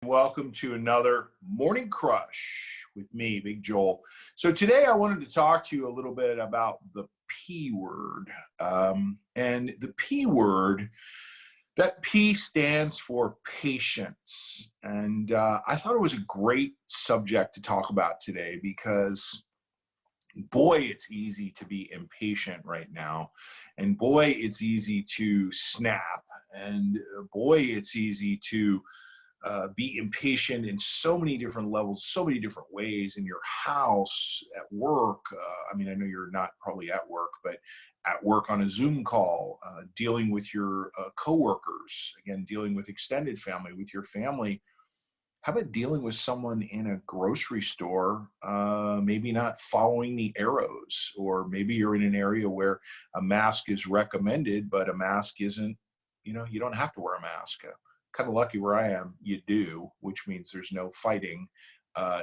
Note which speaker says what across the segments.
Speaker 1: Welcome to another Morning Crush with me, Big Joel. So today I wanted to talk to you a little bit about the P word. And the P word, that P stands for patience. And I thought it was a great subject to talk about today because boy, it's easy to be impatient right now. And boy, it's easy to snap. And boy, it's easy to be impatient in so many different levels, so many different ways in your house, at work. I mean, I know you're not probably at work, but at work on a Zoom call, dealing with your coworkers, again, dealing with extended family, with your family. How about dealing with someone in a grocery store, maybe not following the arrows, or maybe you're in an area where a mask is recommended, but a mask isn't, you don't have to wear a mask. Kind of lucky where I am, you do, which means there's no fighting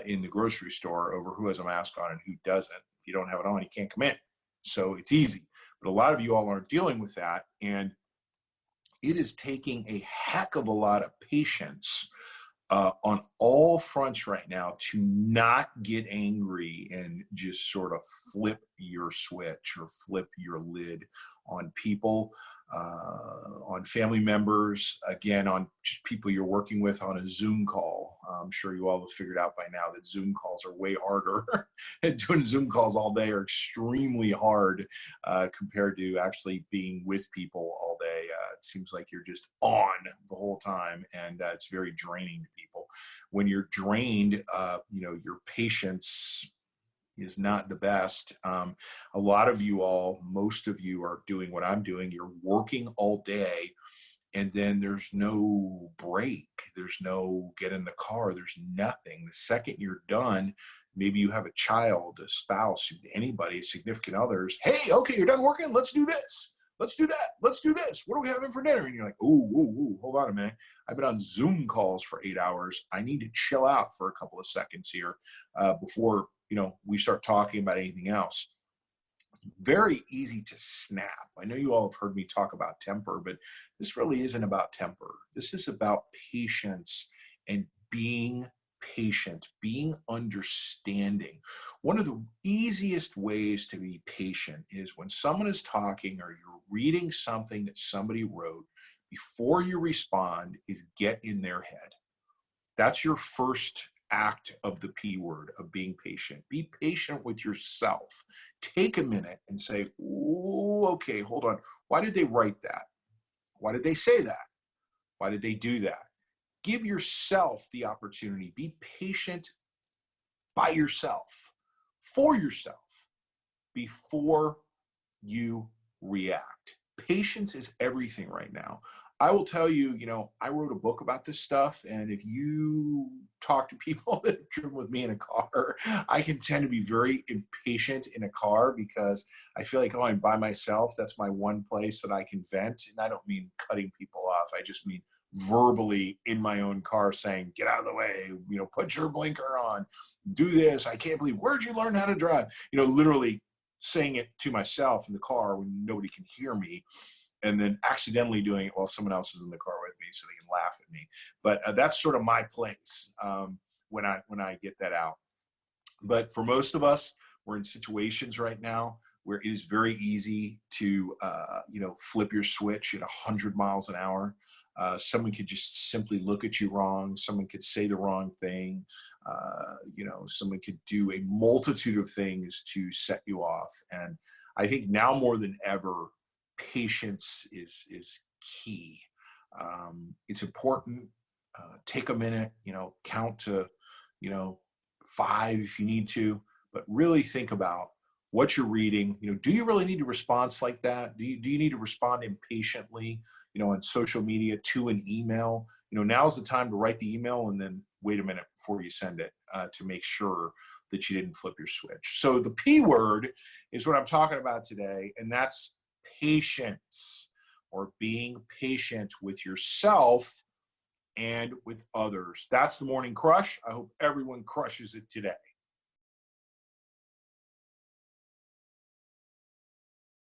Speaker 1: in the grocery store over who has a mask on and who doesn't. If you don't have it on, you can't come in. So it's easy. But a lot of you all aren't dealing with that. And it is taking a heck of a lot of patience on all fronts right now to not get angry and just sort of flip your switch or flip your lid on people, on family members, again, on just people you're working with on a Zoom call. I'm sure you all have figured out by now that Zoom calls are way harder. And doing Zoom calls all day are extremely hard compared to actually being with people all day. It seems like you're just on the whole time, and it's very draining to people. When you're drained, your patience is not the best. A lot of you all, most of you are doing what I'm doing. You're working all day, and then there's no break. There's no get in the car. There's nothing. The second you're done, maybe you have a child, a spouse, anybody, significant others. Hey, okay, you're done working. Let's do this. Let's do that. Let's do this. What are we having for dinner? And you're like, ooh, hold on a minute. I've been on Zoom calls for 8 hours. I need to chill out for a couple of seconds here before we start talking about anything else. Very easy to snap. I know you all have heard me talk about temper, but this really isn't about temper. This is about patience and being patient, being understanding. One of the easiest ways to be patient is when someone is talking or you're reading something that somebody wrote, before you respond is get in their head. That's your first act of the P word, of being patient. Be patient with yourself. Take a minute and say, ooh, okay, hold on. Why did they write that? Why did they say that? Why did they do that? Give yourself the opportunity. Be patient by yourself, for yourself, before you react. Patience is everything right now. I will tell you, I wrote a book about this stuff, and if you talk to people that have driven with me in a car, I can tend to be very impatient in a car because I feel like, I'm by myself. That's my one place that I can vent. And I don't mean cutting people off. I just mean verbally in my own car saying, get out of the way, put your blinker on, do this. I can't believe, where'd you learn how to drive? Literally saying it to myself in the car when nobody can hear me, and then accidentally doing it while someone else is in the car with me so they can laugh at me. But that's sort of my place when I get that out. But for most of us, we're in situations right now where it is very easy to, flip your switch at 100 miles an hour. Someone could just simply look at you wrong. Someone could say the wrong thing. Someone could do a multitude of things to set you off. And I think now more than ever, patience is key. It's important. Take a minute, count to, 5 if you need to, but really think about what you're reading. Do you really need to respond like that? Do you need to respond impatiently, on social media, to an email? Now's the time to write the email and then wait a minute before you send it to make sure that you didn't flip your switch. So the P word is what I'm talking about today, and that's patience, or being patient with yourself and with others. That's the Morning Crush. I hope everyone crushes it today.